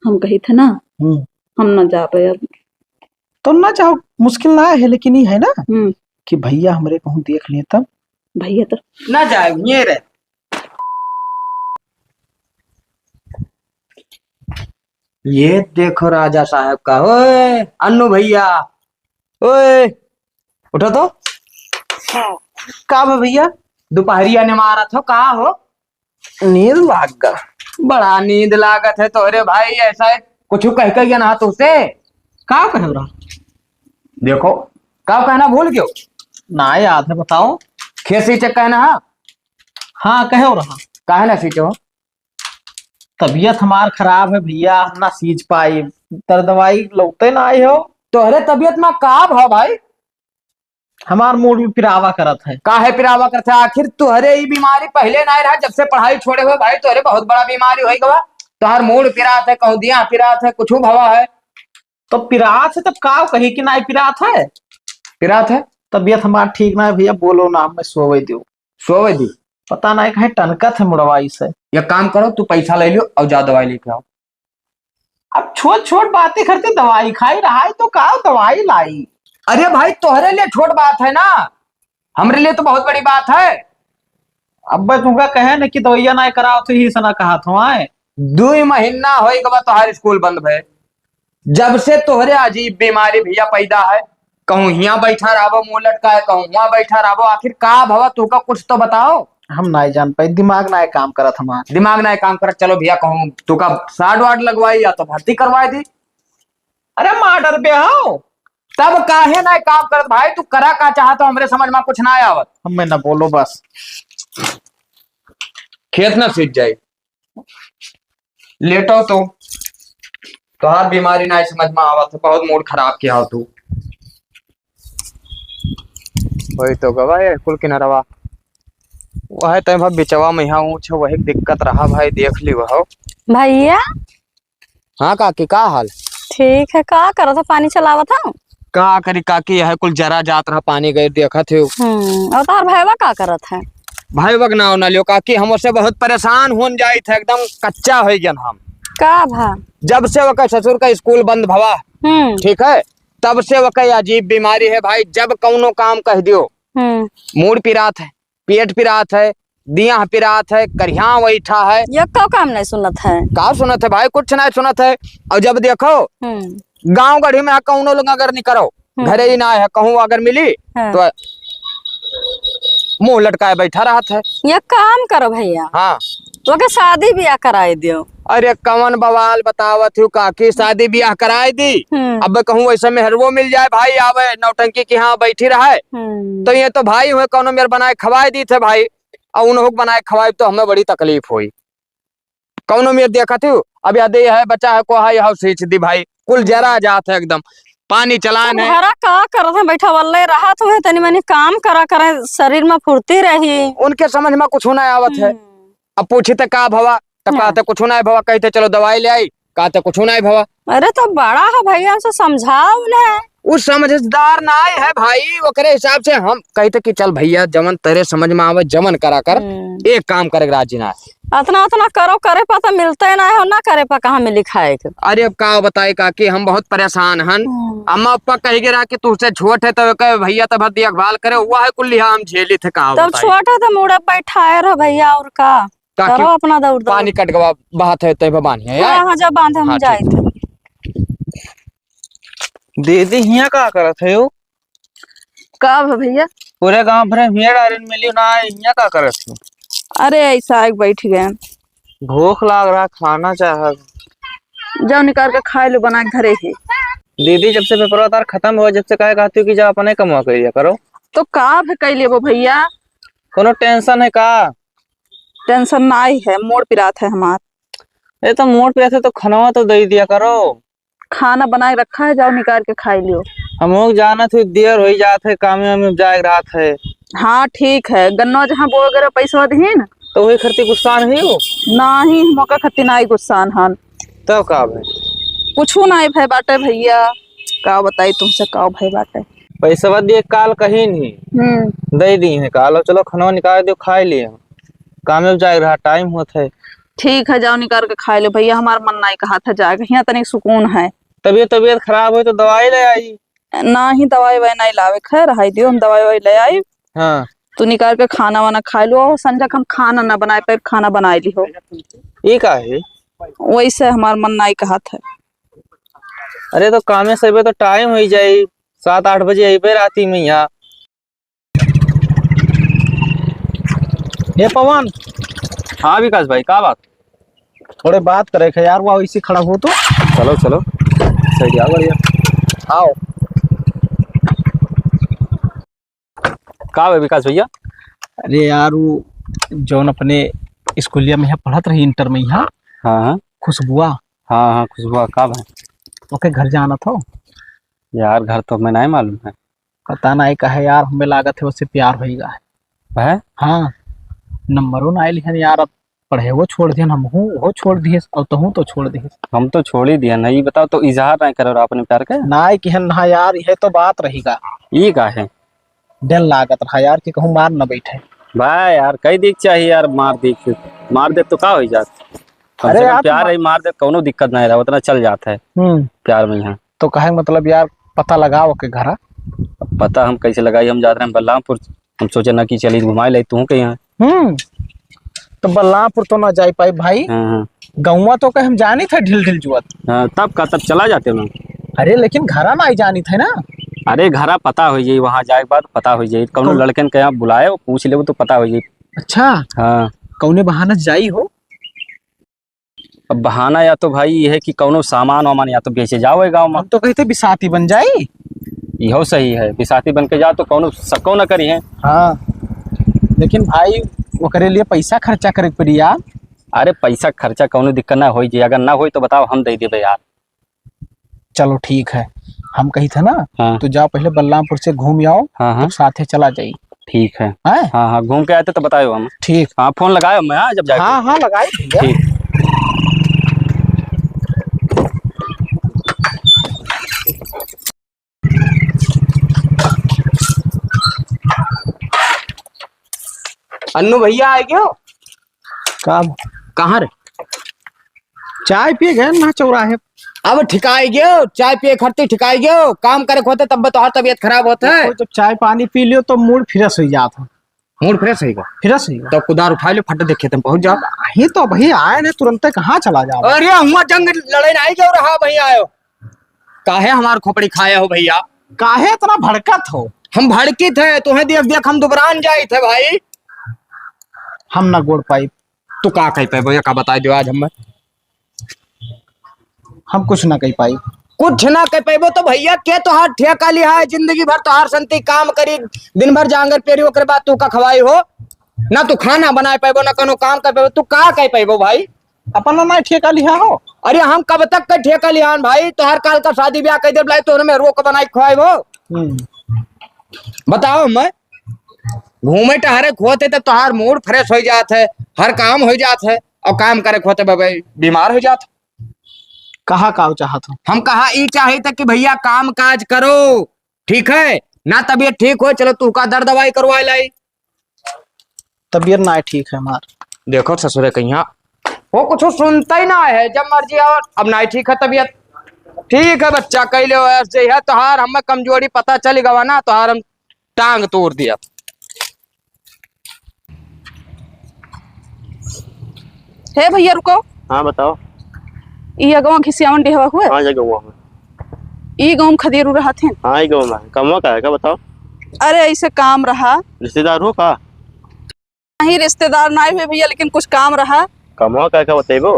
हम कही थे ना हम ना जा पाए अब। तो ना चाहो मुश्किल ना है, लेकिन ये है ना हम्म। कि भैया हमरे कहूँ देख लिए तब भैया तो ना जाए ये रे। ये देखो राजा साहब का। ओए अन्नू भैया, ओए उठो तो। का बा भैया? दोपहरिया ने मारा था, कहा हो? नींद लाग गा। बड़ा नींद लागत है तो। अरे भाई ऐसा है, कुछ कह के ना तुझसे। का कह रहा? देखो क्या कहना भूल गयो? ना याद है, बताओ। खेसी चक कहना है। हाँ कह रहा। काहे ना सीचो? तबीयत हमार खराब है भैया, हम ना सींच पाई। तर दवाई लौटे ना आई हो। तोहरे तबीयत में का भाव भाई? हमार मूड भी पिरावा करत है। काहे पिरावा करते? आखिर तुहरे ही बीमारी पहले ना रहा जब से पढ़ाई छोड़े हुए भाई। तुहरे बहुत बड़ा बीमारी हो गवा। तुहार मूड पिरात है, कहूँ दिया पिरात है, कुछ भवा है तो पिरात है तब का कही कि ना पिरात है? पिरात है। तबीयत हमार ठीक ना है भैया, बोलो ना, मैं सोवे दू। सोवे दी। पता ना कहीं टनकत है मुड़वाई से। एक काम करो, तू पैसा ले लियो और जा दवाई लेके आओ। अब छोट छोट बातें करते दवाई खाई रहा है तो का दवाई लाई। अरे भाई तोहरे लिए छोट बात है ना, हमरे लिए तो बहुत बड़ी बात है। अब तुमका कहे न कि दवाइया ना कराओ तो ही सना कहा था आए। 2 महीना हो गवा तुहार स्कूल बंद भय। जब से तोहरे अजीब बीमारी भैया पैदा है, कहूँ यहाँ बैठा रहो मुंह लटका है, कहूँ वहां बैठा रहो। आखिर का भवा तुका कुछ तो बताओ। हम ना जान पाए, दिमाग ना काम करत हमार। दिमाग ना काम कर। चलो भैया कहूँ तुका साड वाड लगवाई या तो भर्ती करवाई दी। अरे माँ डर बे हो। तब काहे ना काम करत भाई? तू करा का चाहत हो, हमरे समझ में कुछ ना आवत। हमें ना बोलो बस। खेत ना सीख जाए। लेटो तो तुहार बीमारी ना समझ में आवत है। बहुत मूड खराब किया हो तू। वही तो गवा है कुल किनारवा। वह तय बिचवा में यहाँ ऊँच वही दिक्कत रहा भाई, देख ली वह। भैया। हाँ काकी का हाल? ठीक है, का करो था? पानी चलावा था। का करी काकी, यह कुल जरा जात रहा पानी गए देखा थे। और तार भैया का करत है? भाई वगना ना लियो काकी, हमसे बहुत परेशान होन जाए थे, एकदम कच्चा हो गया हम। का भा? जब से वह ससुर का स्कूल बंद भवा, ठीक है, तब से वह अजीब बीमारी है भाई। जब कौनो काम कह दियो मूड पिरात है, पेट पिरात है, दिया पिरात है, करिया बैठा है। ये का काम नहीं सुनत है? का सुनत है भाई? कुछ नहीं सुनत है। और जब देखो गांव गढ़ी में कौनो लोग अगर नहीं करो, घरे ही ना है, कहूँ अगर मिली तो मुंह लटकाए बैठा रहा है। ये काम करो भैया। हाँ वो के शादी ब्याह कराए दियो। अरे कवन बवाल बतावत हूँ काकी, शादी ब्याह कराए दी। अब कहूँ वैसे मेहरबो मिल जाए भाई, आवे नौटंकी की हाँ बैठी रहा है तो ये तो भाई हुए कौनो मेरे बनाए खवाए दी थे भाई। और उन्होंने बनाए खवाए तो हमें बड़ी तकलीफ हुई। कौनो मेरे देखा थी अब याद है बच्चा है को है सींच दी भाई। कुल जरा जात है एकदम। पानी चलान है। हरा का करत है? बैठा वल्ले रहा तो है, तनी मनी काम करा करे, शरीर में फुर्ती रही। उनके समझ में कुछ ना आवत है। अब पूछे तो का भवा, तब कहते कुछ ना भवा, कहते चलो दवाई ले आई, कहते कुछ ना भवा। अरे तो बड़ा है भैया, हमसे समझाओ ना। उस समझदार ना है भाई, ओकरे हिसाब से हम कहते कि चल भैया जमन तेरे समझ में आवे जमन करा कर। एक काम करे राजी ना। अतना उतना करो, करे पा तो मिलते ना है, ना करे पा कहाँ मिली खाए के। अरे अब का बताए काकी, हम बहुत परेशान हन। अम्मा पापा कही गिरा कि तुझसे छोट है तो भैया तब देखभाल करे हुआ है कुल हम झेली थे। का तब छोटा तो मुड़ा बैठाए रहो भैया, और का करो अपना दौड़। पानी कट गवा बात है तय बानी है यार। हाँ जब बांधे हम जाए थे। दीदी हिया का करत है? का भैया? पूरे गांव भरे हिया डायरन मिली ना, हिया का करत है? अरे ऐसा एक बैठ गए, भूख लाग रहा, खाना चाह। जाओ निकाल के खा लो, बना के घरे ही। दीदी जब से पेपर तार खत्म हुआ, जब से कहे कहती हूँ कि जा अपने कमा कर लिया करो। तो का भी कह लियो भैया? कोनो टेंशन है का? टेंशन ना ही है, मोड़ पिरात है हमार। ये तो मोड़ पे थे तो खाना तो दे दिया करो। खाना बनाए रखा है, जाओ निकाल के खा लियो। हम लोग जाना थे, देर हो जाते है, काम में जाए रात है। हाँ ठीक है, गन्ना जहाँ बो वगैरह पैसा दी न तो वही खर्ची गुस्सा नहीं हो ना ही मौका खत्ती ना गुस्सान हन। तब का भाई पूछू ना भाई बाटे भैया, का बताई तुमसे का भाई बाटे। पैसा दिए काल कहीं नहीं दे दी है काल। चलो खाना निकाल दो, खा लिए। काम में जाए रहा, टाइम होता है। ठीक है, जाओ निकाल के खा लो भैया, हमारा मन नहीं कहा था जाएगा, यहाँ तनिक सुकून है। तबीयत खराब हो तो दवाई ले आई। ना ही दवाई वाई नहीं लावे, खैर हाई दियो, हम दवाई वाई ले आई। हाँ तू निकाल के खाना वाना खा लो। संजय हम खाना ना बनाए पे खाना बना ली हो, ये का है? वैसे हमारा मन नहीं कहा था। अरे तो कामे से तो टाइम हो जाये, 7-8 बजे अबे राती में यहाँ। ये पवन, हाँ विकास भाई, क्या बात? थोड़े बात करे थे यार, वो इसी खड़ा हो तो। चलो चलो, सही दिया, बढ़िया। आओ। का है विकास भैया? अरे यार वो जौन अपने स्कूलिया में पढ़त रही, इंटर में यहाँ, हाँ हाँ खुशबुआ। हाँ हाँ, खुशबुआ का है? ओके घर जाना था यार, घर तो हमें नहीं मालूम है। पता नहीं कहे यार, हमें लागत है उससे प्यार होगा है? हाँ, नंबरों ना आयल यार, अब पढ़े वो छोड़ दिया, हम वो छोड़ दिए, और तो छोड़ दिए। हम तो छोड़ ही दिया। नहीं बताओ तो इजहार नहीं करो अपने प्यार के? ना कि ना यार, यह तो बात रहेगा। ये का है? डर लागत रहा यार कि कहूँ मार न बैठे। भाई यार कई दिख चाहिए यार, मार दे तो का हो जात। अरे यार प्यार है, मार दे कोनो दिक्कत नहीं रहा, उतना चल जाता है प्यार में यहाँ। तो कहे मतलब यार पता लगाओ के घर। पता हम कैसे लगाई, हम जा रहे हैं बलरामपुर, हम सोचे ना कि चली घुमाए ले तू के यहाँ। तो बलरामपुर तो ना जा पाई भाई। गाँव तो कहे हम जानी थे ढिल ढिल जुआत। तब का तब चला जाते ना। अरे लेकिन घरा ना आई जानी थे ना। अरे घरा पता हो जाये, वहाँ जाए के बाद पता हो जाये, कौन लड़के के यहाँ बुलाए वो पूछ ले, वो तो पता हो जाये। अच्छा हाँ, कौने बहाना जाई हो? अब बहाना या तो भाई ये है कि कौनो सामान वामान या तो बेचे जाओ गाँव में। हम तो कहते बिसाती बन जाई। यहो सही है, बिसाती बन के जाओ तो कौनो सको न करी है। हाँ लेकिन भाई वो करे लिए पैसा खर्चा करे पड़ी यार। अरे पैसा खर्चा कौनो दिक्कत ना हो जाए, अगर ना हो तो बताओ, हम दे देवे यार। चलो ठीक है, हम कही थे ना। हाँ। तो जाओ पहले बलरामपुर से घूम आओ। हाँ हाँ, तो साथे चला जाई। ठीक है। हाँ हाँ, घूम के आए थे तो बताओ हम। ठीक। हाँ फोन लगाए मैं जब जाए। हाँ हाँ लगाई भैया। ठीक। अन्नू भैया आए क्यों? कब? कहाँ रे? चाय पिए गए ना चौराहे। अब ठिकाई गयो, चाय पिए खरती ठिकाई गयो, काम करे होते तब तो हर तबीयत खराब होता है। जब चाय पानी पी लियो तो मूड फ्रेश हो जाता। मूड फ्रेश होगा? फ्रेश होगा तो कुदार उठा लो, फट देखे तुम पहुंच जाओ। ही तो भाई आए ने तुरंत कहाँ चला जाओ? अरे हुआ जंग लड़ाई नहीं क्यों रहा भाई आयो? काहे हमार खोपड़ी खाया हो भैया? काहे इतना भड़कत हो? हम भड़की थे, तुम्हें देख देख हम दुबरान जाए थे भाई। हम ना गोड़ पाई। तू का कह पाए भैया, का बता दो आज हम कुछ ना कह पाई। कुछ ना कह पाइबो तो भैया के तोहार ठेका लिया है, जिंदगी भर तोहार संती काम करी, दिन भर जांगर पेरी, ओकरे बाद तू का खवाई हो ना? तू खाना बनाए पाइबो ना कोनो काम कर पाइबो, तू का कह पाइबो भाई? अपन ना ठेका लिया हो। अरे हम कब तक का ठेका लिया भाई? तोहार काल का शादी ब्याह कह दे लाई तो में रोक बनाई खवाइबो। बताओ, मैं घूमे टहरे खोते तो तोहार मूड फ्रेश हो जात है, हर काम हो जात है, और काम करे खोते भाई बीमार हो जात। कहा का चाहत हो? हम कहा ई चाहे तक कि भैया काम काज करो, ठीक है ना? तबीयत ठीक हो, चलो तू का दर्द दवाई करवा लाई। तबीयत ना ठीक है हमार। देखो ससुरे कहीं वो कुछ सुनता ही ना है, जब मर्जी आओ। अब ना ठीक है तबीयत, ठीक है बच्चा कह लो ऐसे है। तोहार हमें कमजोरी पता चल गवा ना, तोहार हम टांग तोड़ दिया। हे भैया रुको। हाँ बताओ। ये गाँव घिसियावन डेहवा हुए? हाँ जगह हुआ ये गाँव खदेरू रहा थे। हाँ गाँव में कमवा का है, क्या बताओ? अरे ऐसे काम रहा। रिश्तेदार हो का? नहीं रिश्तेदार ना हुए भैया, लेकिन कुछ काम रहा। कमवा का क्या बताइबो?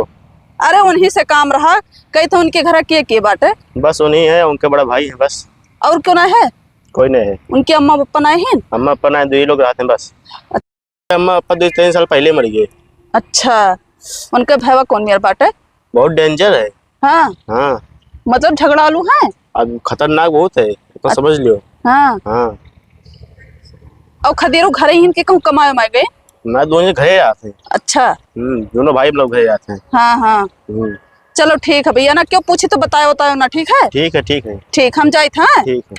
अरे उन्हीं से काम रहा। कही तो उनके घर के बाटे? बस उन्हीं है, उनके बड़ा भाई है बस। और क्यों ना है? कोई नहीं है। उनके अम्मा पापा ना है? अम्मा पापा ना, 2 लोग रहते हैं बस। अम्मा पापा 2-3 साल पहले मर गए। अच्छा, उनके भैया कौन मेरे बाटे? बहुत डेंजर है। हाँ हाँ, मतलब झगड़ालू है? अब खतरनाक बहुत है, तो समझ लियो। हाँ हाँ। और खदेरू घर ही इनके कहूँ कमाए माए गए? मैं दोनों घरे आते हैं। अच्छा। दोनों भाई लोग घरे आते हैं। हाँ हाँ चलो ठीक है भैया ना, क्यों पूछी तो बताओ ना। ठीक है ठीक है ठीक है ठीक, हम जाए थे। ठीक है।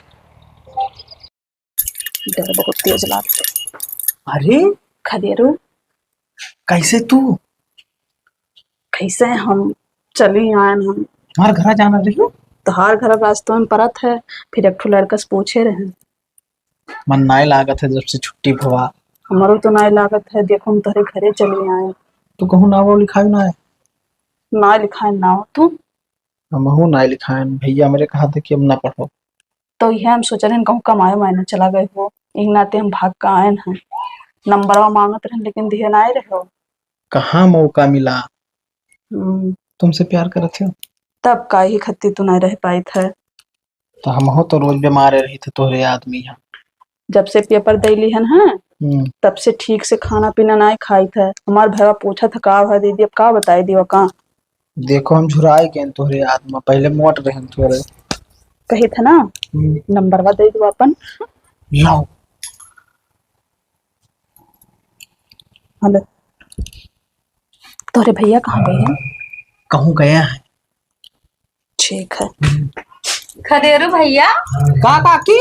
डर बहुत तेज लागते। अरे खदेरू कैसे तू? कैसे हम चली आए हम तुम्हारे घर जाना रही हो? तोहार घर रास्ते में परत है, फिर एक ठो लड़का से पूछे रहे। मन नाय लागत है जब से छुट्टी भवा। हमारो तो नहीं लागत है, देखो हम तोहरे घरे चली आए। तू कहूँ ना वो लिखाई ना है? ना लिखाए ना हो तू हमहू ना लिखाए, भैया मेरे कहा थे कि अब ना पढ़ो। तो यह हम सोच रहे कहूँ कमाए मायने चला गए हो, एक नाते हम भाग का आए हैं। नंबरवा मांगत रहे लेकिन दिए ना रहे हो। कहाँ मौका मिला? तुमसे प्यार करते हो तब का ही खत्ती तू नहीं रह पाई थे। तो हम तो रोज बीमार रही थे तोहरे आदमी है। जब से पेपर दैली है ना तब से ठीक से खाना पीना नहीं खाई थे। हमार भैया पूछा था का है दीदी, अब का बताई दी का। देखो हम झुराई गए तोहरे आदमी, पहले मोट रहे थोड़े। कही था ना नंबरवा दे दो अपन। लाओ। हेलो, तोरे भैया कहाँ गए हैं? कहूँ गया है। ठीक है। खदेरू भैया का काकी?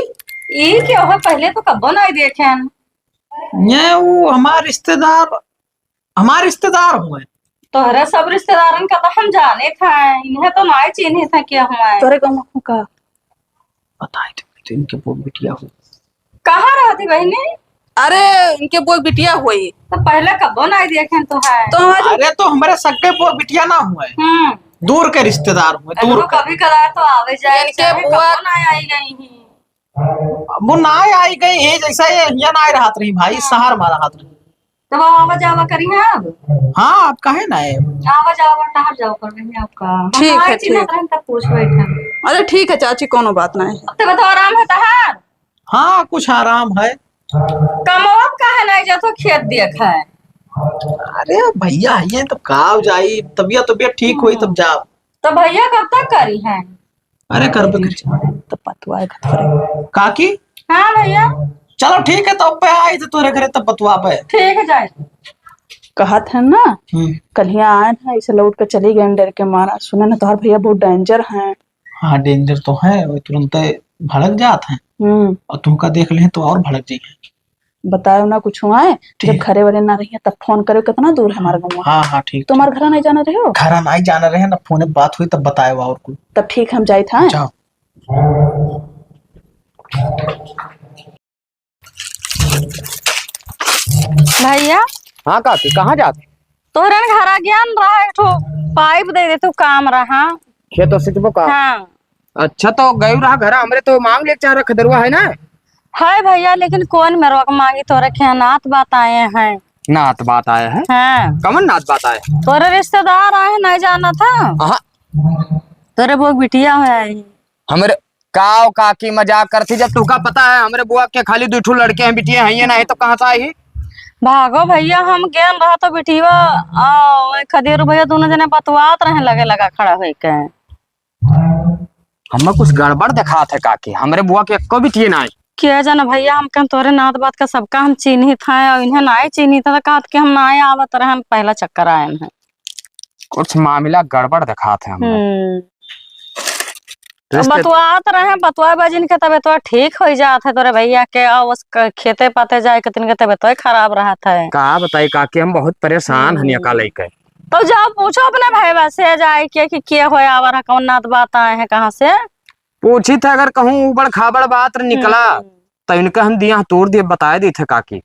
ये क्या हुआ? पहले तो कब्बो नहीं देखे। ये वो हमारे रिश्तेदार हुए। तोहरा सब रिश्तेदारन का तो हम जाने था, इन्हें तो नहीं चिन्हे था क्या हुआ। तोरे गाँव का बताए थे इनके वो बिटिया हो। कहाँ रहती बहनी? अरे इनके बोल बिटिया हुई तो पहले कब्बो नहीं देखे तो है। तो अरे तो हमारे सक्के वो बिटिया ना हुए, दूर के रिश्तेदार हुए। दूर तो कभी कदार तो आवे जाए, इनके कब्बो नहीं आई गई ही। वो ना आई गई है, जैसा ये यहाँ ना रहा रही भाई, शहर मारा हाथ रही। तो वो आवा जावा करी है अब। हाँ आप कहे ना है? आवा जावा टहर जाओ कर रही है आपका। ठीक है, ठीक है। तब पूछ बैठे। अरे ठीक है चाची, कोनो बात नहीं। अब तो बताओ आराम है तहार? हाँ कुछ आराम है। कमवा काहे नहीं जातो खेत देख है? अरे भैया ये तो काव जाई, तबियत ठीक हुई तब जाओ। तो भैया कब तक करी है? अरे कर तो पतवाए काकी। हाँ भैया चलो ठीक है, तब पे आई थे तोरे घरे तब बतवा पे। ठीक है जाए। कहा था ना कल यहाँ आए ना, इसे लौट कर चली गए डर के मारा। सुना ना तुम्हारे भैया बहुत डेंजर हैं। हाँ डेंजर तो है, वो तुरंत भड़क जात है और तुमका देख ले तो और भड़क जी। बताओ ना कुछ हुआ है, जब घरे वाले ना रही है तब फोन करो। कितना दूर है हमारा गाँव? हाँ हाँ ठीक। तुम्हारे घर नहीं जाना रहे हो? घर नहीं जाना रहे ना, फोन में बात हुई तब बताए और कुछ। तब ठीक हम जाए था। जाओ। भैया हाँ काकी कहाँ जाते? तोहरे घर आ गया रहा, एक ठो पाइप दे दे तू काम रहा। खेतों से का? हाँ अच्छा तो गयु रहा घर हमरे तो मांग ले चाह खदरुआ है ना? है भैया, लेकिन कौन मेरे को मांगी? तोरे ख्यानात बात आए हैं। नात बात आया है? हाँ कमन नात बात आया? तोरे रिश्तेदार आए, नहीं जाना था? तोरे वो बिटिया है हमरे काव काकी मजाक करती, जब तुका पता है हमरे बुआ के खाली 2 लड़के हैं, बिटिया हैं नहीं तो कहाँ से आई? भागो भैया, हम गेन रहा तो बिटिया खदेरू भैया दोनों जने बतवात रहे लगे लगा खड़ा हो के। हमें कुछ गड़बड़ दिखा थे काकी, हमरे बुआ के एको बिटिया ना आई। क्या जाना भैया, हम कह तोरे नात बात का सबका हम चिन्हित था और इन्हें ना चिन्हित था, कहा कि हम ना आवत रहे, हम पहला चक्कर आए हैं। कुछ मामला गड़बड़ दिखा थे हम। बतवात रहे, बतवा बाजिन के तबियत ठीक हो जात है तोरे भैया के, और खेते पाते जाए के तीन के तबियत खराब रहा था। कहा बताई काकी, हम बहुत परेशान हन का लेके। तो जाओ पूछो अपने भाई से जाए कि क्या हो आवर है, कौन नात बात आए हैं कहाँ से। पूछी थे, अगर कहूँ उबड़ खाबड़ बात निकला तो इनका हम दिया तोड़ दिए बताए दी थे काकी।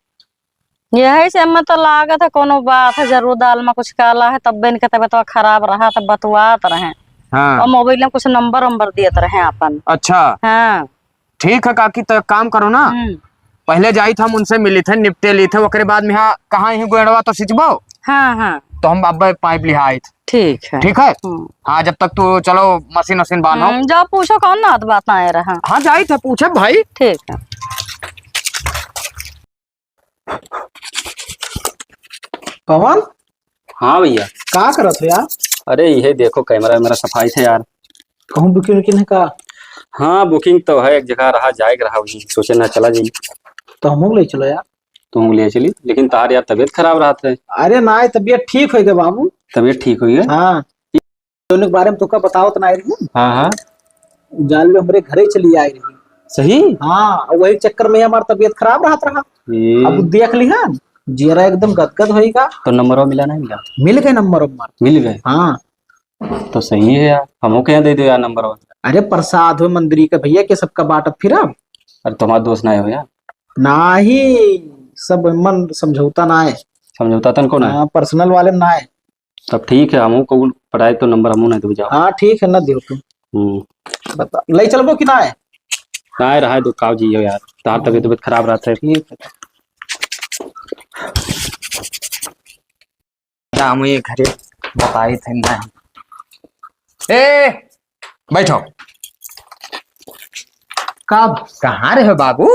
यही से मैं तो लागत है कोनो बात है, जरूर दाल में कुछ काला है, तब इनके तबियत खराब रहा तो बतवात रहे। हाँ। और मोबाइल में कुछ नंबर दिए रहे अपन। अच्छा हाँ ठीक है काकी, तो काम करो ना, पहले जाई था हम उनसे मिली थे, निपटे ली थे, ओकरे बाद में यहाँ कहाँ ही गोड़वा तो सिंचबो। हाँ हाँ तो हम अब पाइप लिहा आई थे। ठीक है। ठीक है हाँ, जब तक तू चलो मशीन वशीन बांधो। जाओ पूछो कौन नात बात आए रहा। हाँ जाई थे पूछे भाई। ठीक है। पवन। हाँ भैया। क्या करत हो यार? अरे ये देखो कैमरा मेरा सफाई थे यार। कहूँ बुकिंग है का? हाँ बुकिंग तो है, एक जगह रहा जाएगा रहा, सोचे ना चला जाइए। तो हम ले चलो यार। तुम ले चली, लेकिन तार यार तबीयत खराब रहा था। अरे ना तबीयत ठीक हो गई बाबू। तबीयत ठीक हुई है? हाँ के बारे में तुका बताओ तो ना रही। हाँ हाँ जान लो हमारे घरे चली आई रही। सही। हाँ वही चक्कर में हमारा तबीयत खराब रहा। अब देख ली है जीरा एकदम गदगद होएगा। तो नंबर मिला नहीं मिला? मिल गए नंबर उम्बर। मिल गए? हाँ तो सही है यार, हमको क्या दे दो यार नंबर। अरे प्रसाद हो मंदिरी का भैया के सबका बांटब फिर अब। अरे तुम्हारा दोस्त ना हो यार? नाही सब मन समझौता ना है। समझौता तन को ना है? हाँ पर्सनल वाले ना है। तब ठीक है, हमको कबूल पढ़ाई तो नंबर हमू नहीं दो जाओ। हाँ ठीक है ना दियो तुम। बता ले चलबो कि ना है? ना रहा है तो काव जी हो यार, तार तबीयत खराब रहता है। ठीक है राम ये घरे बताए थे ना। ए बैठो। कब कहाँ रहे हो बाबू?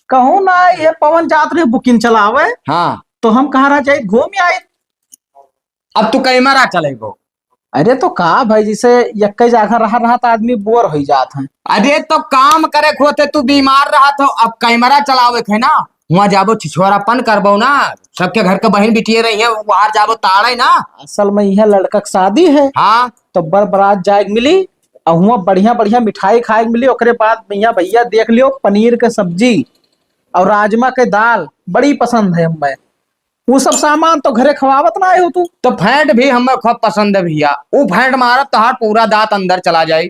कहूँ ना ये पवन जात रहे बुकिंग चलावे हाँ तो हम कहाँ रह जाए घूम आए। अब तू कहीं मारा चलेगो? अरे तो कहा भाई जिसे यक्के जाकर रहा तो आदमी बोर हो जात है। अरे तो काम करे खोते तू बीमार रहा तो अब कैमरा चलावे थे ना, वहाँ जाबो छिछोरापन करबो ना, सबके घर के बहन बिटिए रही है वहां जाबो ताड़े ना। असल में यह लड़का की शादी है हाँ तो बर बारात जाए मिली और हुआ बढ़िया बढ़िया मिठाई खाए मिली। ओकरे बाद भैया भैया देख लियो पनीर के सब्जी और राजमा के दाल बड़ी पसंद है हमें। वो सब सामान तो घरे खवावत ना आए हो तू। तो फैंट भी हमें खूब पसंद है भैया, वो फैंट मारा तहार पूरा दांत अंदर चला जाए।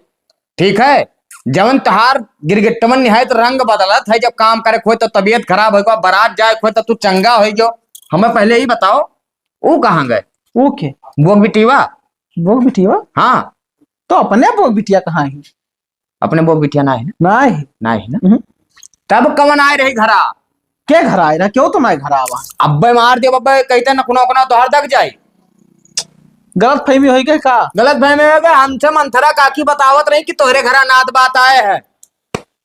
ठीक है, जवन तहार गिरगिट्टमन निहायत रंग बदलत है, जब काम करे खोए तो तबीयत खराब होगा, बारात जाए खोए तो तू चंगा हो जो। हमें पहले ही बताओ वो कहाँ गए? ओके वो बिटिवा? वो बिटिया हाँ तो अपने वो बिटिया कहाँ है? अपने वो बिटिया ना है ना? ना है ना है ना? तब कवन आए रही घरा? क्या घर आए रहा? क्यों तुम घर आवा? अब्बे मार दियो बब्बे, कहते नखुना उखना तो हर दग जाए। गलत फहमी हो गई का? गलत फहमी हो गए। हमसे मंथरा काकी बतावत रही कि तोहरे घरा नात बात आए है।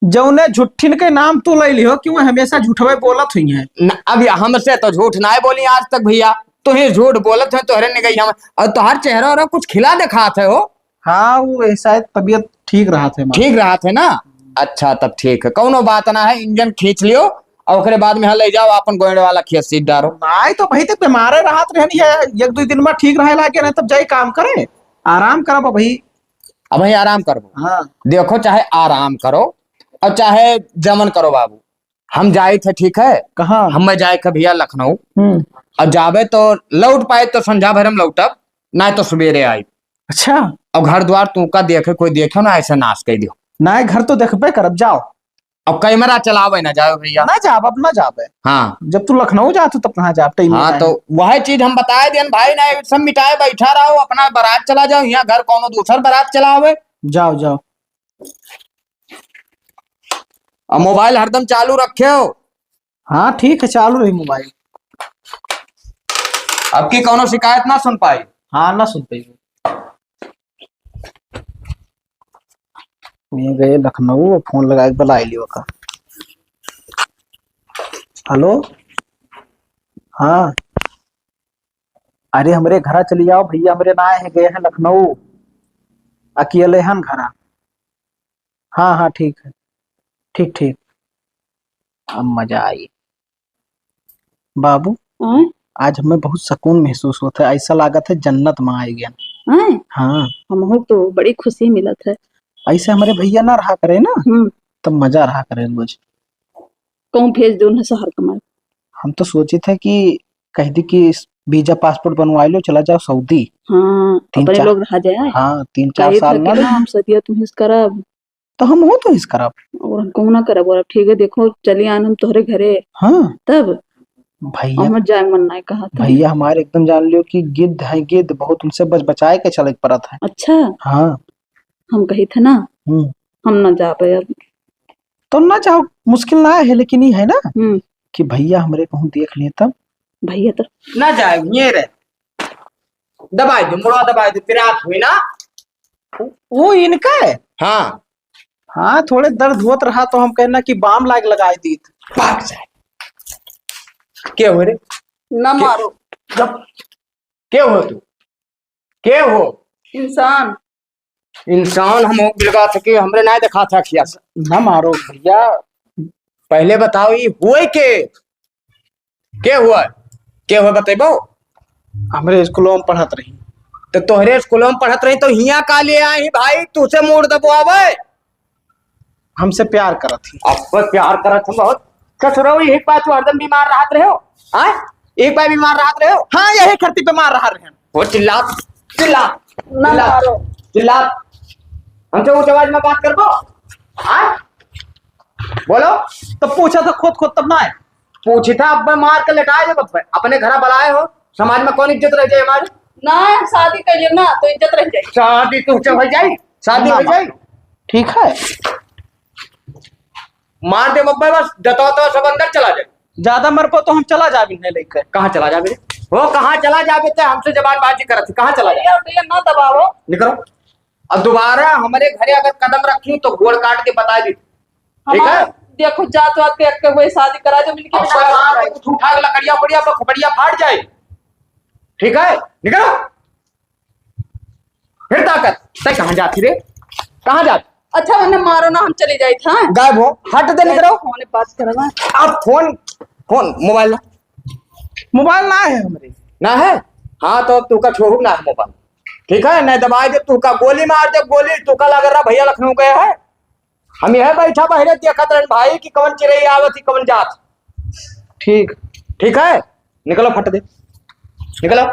जौने झुट्ठिन के नाम तू ले लियो क्यों हमेशा झूठवे बोलत हुई है। अब हमसे तो झूठ ना बोली आज तक भैया, तुहे झूठ बोलत है तोहरे ने गई हम। और तोहर चेहरा और कुछ खिला दिखा थे हो। हाँ वो ऐसा तबीयत ठीक रहा थे ठीक रहा थे ना? अच्छा तब ठीक है, कौनो बात ना है। इंजन खींच लियो और ओकरे बाद में ले जाओ अपन गोइड वाला खेत सीट डारो। नहीं तो भाई तो बीमारे राहत रहनी है, एक दो दिन में ठीक रहे लागे नहीं तब जाई काम करे आराम करो भाई। अब भाई आराम करो। हाँ देखो चाहे आराम करो और चाहे जमन करो बाबू, हम जाए थे ठीक है। कहाँ? हम जाए थे भैया लखनऊ। और जावे तो लौट पाए तो संझा भर हम लौटब, ना तो सवेरे आई। अच्छा और घर द्वार तू का देखे कोई देखे ना ऐसे नाश कर दियो ना, घर तो देखबे करब जाओ। अब कैमरा चलावे ना जाओ भैया। ना जाब अब ना जाबे। हाँ जब तू लखनऊ जात तब कहाँ जाब? हाँ तो वह चीज हम बताए देन भाई ना, सब मिटाए बैठा रहो अपना बारात चला जाओ। यहाँ घर कोनो दूसर बारात चलावे। जाओ जाओ। और मोबाइल हरदम चालू रखे हो। हाँ ठीक है चालू रही मोबाइल। अब की कोनो शिकायत ना सुन पाई। हाँ ना सुन पाई। मैं गए लखनऊ फोन लगा के बुला लियो का। हेलो हाँ अरे हमरे घरा चली जाओ भैया, हमरे ना है गए हैं लखनऊ अकेले हैं घरा। हाँ हाँ ठीक है ठीक ठीक। अब मजा आई बाबू। आज हमें बहुत सुकून महसूस होता है, ऐसा लागत है जन्नत में आ गया। हाँ हमको तो बड़ी खुशी मिलत है। ऐसे हमारे भैया ना रहा करे ना तब मजा रहा करे रोज। कहूँ भेज दो ना शहर कमर। हम तो सोचे थे कि कह दी कि वीजा पासपोर्ट बनवा लो चला जाओ सऊदी। हाँ अपने लोग रह जाए। हाँ 3-4 साल ना हम सदिया तुम हिस करब तो हम हो तो इस करब और हम कहूँ ना करब। और ठीक है देखो चली आन हम तोहरे घरे। हाँ तब भैया हम जाए मन नहीं कहा था। भैया हमारे एकदम जान लियो कि गिद्ध है, गिद्ध बहुत उनसे बचाए के चले पड़त है। अच्छा हाँ हम कही थे ना हम ना जा पाए अब। तो ना चाहो मुश्किल ना है, लेकिन ये है ना कि भैया हमारे कहूँ देख लिए तब। भैया तो ना जाए ये रे दबाई दो, मुड़ा दबाई दो, पिरात हुई ना। वो इनका है। हाँ हाँ थोड़े दर्द होत रहा तो हम कहना कि बाम लाग लगाई दी। भाग जाए। क्या हो रे? ना मारो। जब क्या हो तू? क्या हो? इंसान इंसान हम बिलगा थे कि हमरे ना देखा था खिया से। ना मारो भैया। पहले बताओ ये हुए क्या हुआ? क्या हुआ बताइबो? हमारे स्कूलों में पढ़त रही तो तोहरे स्कूलों में पढ़त रही तो हिया का ले आई भाई तुझसे मूड दबवावे। हमसे प्यार करत थी। अब प्यार करत हम बहुत। ससुरो एक बार तू हरदम बीमार रहत रहे हो हाँ एक बार बीमार रहत रहे हो हाँ यही खर्ती पे मार रहा है वो चिल्ला चिल्ला ना चिल्ला मारो। चिल्ला हमसे उच्च आवाज में बात कर दो हाँ बोलो तो पूछा था खुद तब ना है पूछी था अब मार कर लटाए जब अपने घर बुलाए हो समाज में कौन इज्जत रह जाए हमारी ना हम शादी करिए ना तो इज्जत रह जाएगी। शादी तो हो जाए शादी हो जाए ठीक है मार दे बब्बे बस जतो तो सब अंदर चला जाए ज्यादा मर को तो हम चला जा भी नहीं लेकर कहाँ चला जाबे वो कहाँ चला जाबे तो हमसे जबानबाजी करत कहाँ चला जाए भैया भैया ना दबाओ। निकलो अब दोबारा हमारे घरे अगर कदम रखी तो गोड़ काट के बता दी ठीक है हमारा देखो जात वात देख के वही शादी करा जो मिलके अब कोई मार दे, कुछ उठा के लकड़िया बढ़िया खोपड़िया फाट जाए ठीक है निकलो फिर ताकत तय कहाँ जाती रे कहाँ जाती अच्छा मैंने मारो ना हम चले जाए था गायब हो हट दे निकलो फोन बात करवा। अब फोन फोन मोबाइल ला मोबाइल ना है हमारे ना है हाँ तो तू का छोड़ू ना है मोबाइल ठीक है नहीं दबाए दे तू का गोली मार दे गोली तू का लग रहा भैया लखनऊ गया है हम यह बैठा बहरे देखत रहे भाई कि कवन चिड़ै आवत ही कवन जात ठीक ठीक है निकलो फट दे निकलो